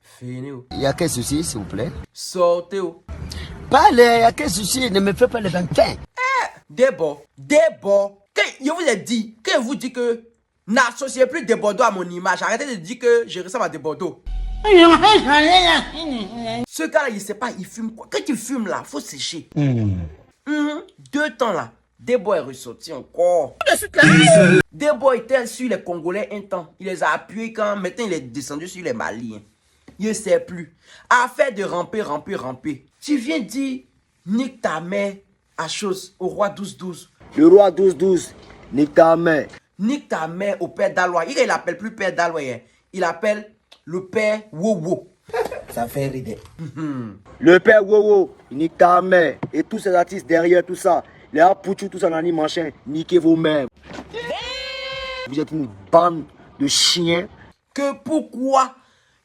Fini. Il y a quel souci, s'il vous plaît? Sortez. Parlez, il y a quel souci? Ne me fais pas les vampins. D'abord. Je vous ai dit, que vous dites que n'associez plus des Bordeaux à mon image. Arrêtez de dire que je ressemble à des Bordeaux. Ce gars-là, il sait pas, il fume quoi? Quand tu fumes là, faut sécher. 2 temps là, Debo est ressorti encore. Debo était sur les Congolais un temps. Il les a appuyés quand maintenant il est descendu sur les Maliens. Il ne sait plus. Affaire de ramper. Tu viens dire, nique ta mère à chose, au roi 12-12. Le roi 12-12, nique ta mère. Nique ta mère au père d'Alois. Il n'appelle plus père d'Alois. Il appelle le père Wowo. Ça fait rire. Le père Wowo, nique ta mère. Et tous ces artistes derrière tout ça. Les Apouchou, tout ça, nani machin. Niquez vous-même. Vous êtes une bande de chiens. Que pourquoi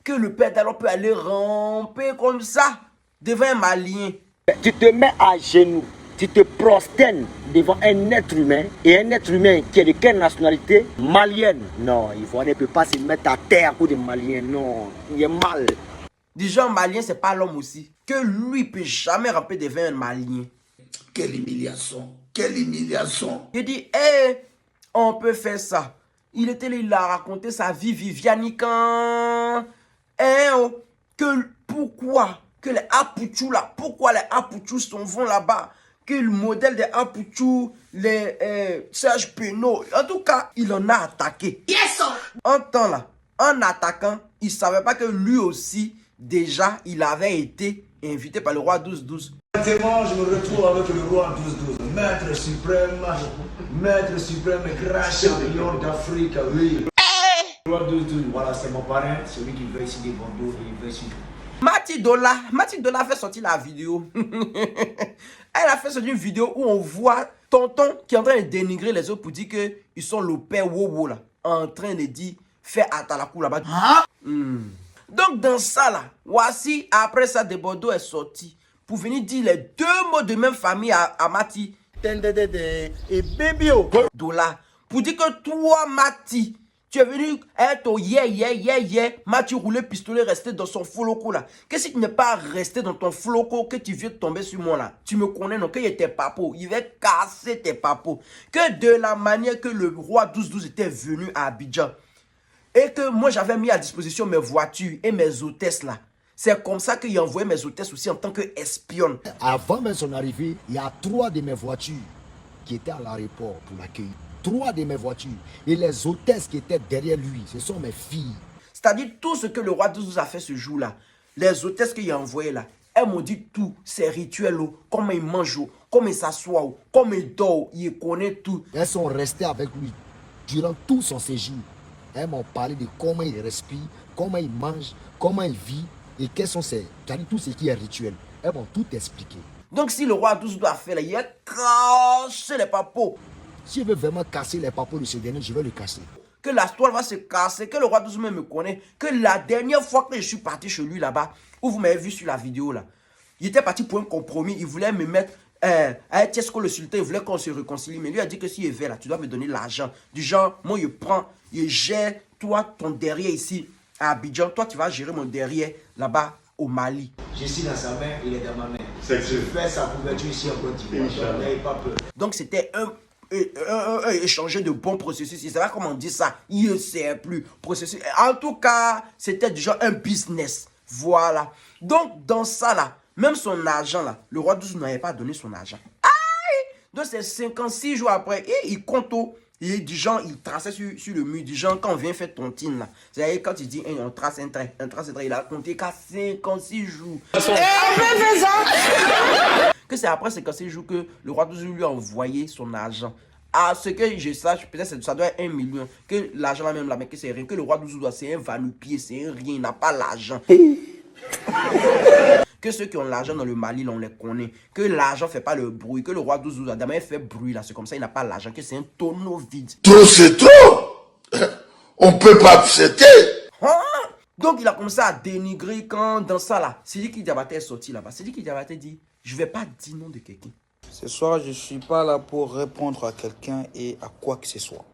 que le père d'Alois peut aller ramper comme ça devant un Malien? Tu te mets à genoux. Tu te prosternes devant un être humain. Et un être humain qui est de quelle nationalité? Malienne. Non, il ne peut pas se mettre à terre pour des Maliens. Non, il est mal. Déjà, un Malien, c'est pas l'homme aussi. Que lui peut jamais ramper devant un Malien. Quelle humiliation. Quelle humiliation. Il dit, on peut faire ça. Il a raconté sa vie vivianican. Pourquoi que les Apouchou là, pourquoi les Apouchou vont là-bas? Que le modèle des Apouchou, les Serge Penaud, en tout cas, il en a attaqué. Yes! En temps là, en attaquant, il ne savait pas que lui aussi, déjà, il avait été invité par le roi 12-12. Maintenant, je me retrouve avec le roi 12-12, maître suprême, grand champion d'Afrique, oui. Le roi 12-12, voilà, c'est mon parrain, celui qui veut ici des Bordeaux et il veut ici. Mati Dola fait sortir la vidéo. Elle a fait sortir une vidéo où on voit tonton qui est en train de dénigrer les autres pour dire qu'ils sont le père Wowo là. En train de dire, fais atalakou là-bas. Donc dans ça là, voici, après ça, de Bordeaux est sorti pour venir dire les 2 mots de même famille à Mati. Et bébio. Dola. Pour dire que toi, Mati, tu es venu être au Mati roulé pistolet, resté dans son floco là. Qu'est-ce que tu n'es pas resté dans ton floco que tu viens de tomber sur moi là? Tu me connais, non? Qu'il était papo. Il va casser tes papos. Que de la manière que le roi 12-12 était venu à Abidjan. Et que moi j'avais mis à disposition mes voitures et mes hôtesses là. C'est comme ça qu'il a envoyé mes hôtesses aussi en tant qu'espionne. Avant même son arrivée, il y a 3 de mes voitures qui étaient à l'aéroport pour l'accueillir. 3 de mes voitures. Et les hôtesses qui étaient derrière lui, ce sont mes filles. C'est-à-dire tout ce que le roi 12 a fait ce jour-là. Les hôtesses qu'il a envoyées là, elles m'ont dit tout. Ces rituels, comment ils mangent, comment ils s'assoient, comment ils dorment, ils connaissent tout. Elles sont restées avec lui durant tout son séjour. Elles m'ont parlé de comment il respire, comment il mange, comment il vit et quels sont tout ce qui est rituel. Elles m'ont tout expliqué. Donc si le roi 12 doit faire là, il a cassé les papos. Si je veux vraiment casser les papos de ce dernier, je vais le casser. Que la toile va se casser, que le roi 12 me connaît, que la dernière fois que je suis parti chez lui là-bas, où vous m'avez vu sur la vidéo là, il était parti pour un compromis, il voulait me mettre, Tiesco le sultan, il voulait qu'on se réconcilie, mais lui a dit que s'il est vert là, tu dois me donner l'argent. Du genre, moi je prends, je gère, toi, ton derrière ici, à Abidjan, toi tu vas gérer mon derrière là-bas au Mali. Je suis dans sa main, il est dans ma main. Je fais sa couverture ici en Côte d'Ivoire, donc n'ayez pas peur. Donc c'était un échanger de bons processus. Il ne sait pas comment dire ça. Il ne sait plus. Processus. En tout cas, c'était déjà un business. Voilà. Donc, dans ça là, même son argent là, le roi 12 n'avait pas donné son argent. Aïe! Donc, c'est 56 jours après. Et il compte tout. Il du genre, il traçait sur le mur. Du genre, quand on vient faire tontine là. C'est-à-dire, quand il dit, on trace un trait, il a compté qu'à 56 jours. Que c'est après 56 jours que le roi 12 lui a envoyé son argent. À ce que je sache, peut-être ça doit être 1 million. Que l'argent là même là, mais que c'est rien. Que le roi 12 doit, c'est un va-nu-pied, c'est un rien, il n'a pas l'argent. Que ceux qui ont l'argent dans le Mali, là, on les connaît. Que l'argent ne fait pas le bruit. Que le roi 12 a d'abord fait bruit là, c'est comme ça, il n'a pas l'argent. Que c'est un tonneau vide. Trop, c'est trop. On ne peut pas accepter. Hein? Donc il a commencé à dénigrer quand dans ça là. Sidi Diabaté est sorti là-bas. Sidi Diabaté dit, je ne vais pas dire nom de quelqu'un. Ce soir, je ne suis pas là pour répondre à quelqu'un et à quoi que ce soit.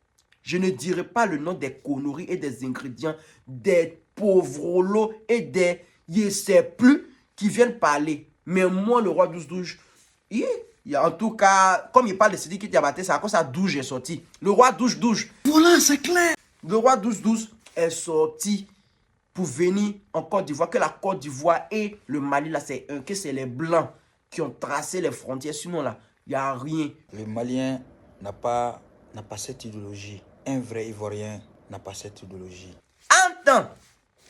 Je ne dirai pas le nom des conneries et des ingrédients des pauvres lots et des je sais plus qui viennent parler. Mais moi, le roi 12-12, en tout cas, comme il parle de Sidiki Diabaté, c'est à cause de ça d'où j'ai sorti. Le roi 12-12. Voilà, c'est clair. Le roi 12-12 est sorti pour venir en Côte d'Ivoire. Que la Côte d'Ivoire et le Mali, là, que c'est les Blancs qui ont tracé les frontières. Sinon, là, il n'y a rien. Le Malien n'a pas cette idéologie. Un vrai Ivoirien n'a pas cette idéologie. Entends,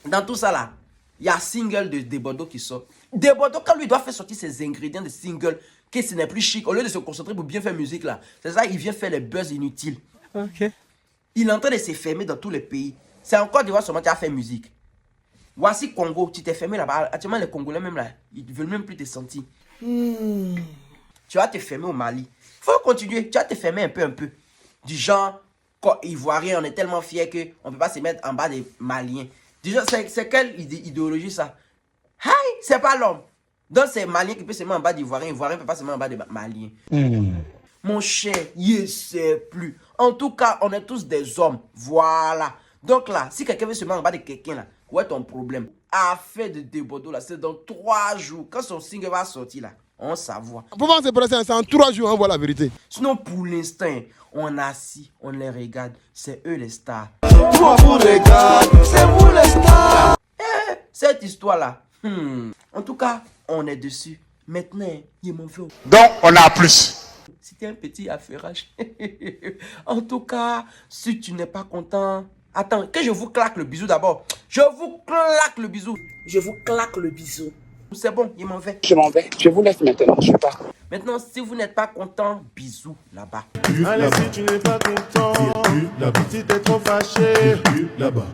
dans tout ça là, il y a single de Desbordeaux qui sort. Desbordeaux, quand lui doit faire sortir ses ingrédients de single, que ce n'est plus chic, au lieu de se concentrer pour bien faire musique là, c'est ça, il vient faire les buzz inutiles. Ok. Il est en train de se fermer dans tous les pays. C'est encore d'Ivoire seulement qui a fait musique. Voici Congo, tu t'es fermé là-bas. Actuellement, les Congolais même là, ils ne veulent même plus te sentir. Tu vas te fermer au Mali. Faut continuer, tu vas te fermer un peu. Du genre, Ivoirien, on est tellement fiers qu'on ne peut pas se mettre en bas des Maliens. Du genre, c'est quelle idéologie ça? Hi, c'est pas l'homme. Donc c'est Malien qui peut se mettre en bas d'Ivoirien. Ivoirien ne peut pas se mettre en bas des Maliens. Mon cher, je ne sais plus. En tout cas, on est tous des hommes. Voilà. Donc là, si quelqu'un veut se mettre en bas de quelqu'un là, où est ton problème? Affaire de Desbordeaux là, c'est dans 3 jours. Quand son single va sortir là, on s'avoue. Pour moi, c'est pressé, c'est en 3 jours, on voit la vérité. Sinon, pour l'instant, on assis, on les regarde. C'est eux les stars. Moi, vous regarde, c'est vous les stars. Cette histoire-là, en tout cas, on est dessus. Maintenant, il m'en veut. Donc, on a plus. C'était un petit affairage. En tout cas, si tu n'es pas content... Attends, que je vous claque le bisou d'abord. Je vous claque le bisou. Je vous claque le bisou. C'est bon, il m'en va. Je m'en vais. Je vous laisse maintenant. Je pars. Maintenant, si vous n'êtes pas content, bisous là-bas. Allez, si tu n'es pas content, si t'es trop fâché, là-bas.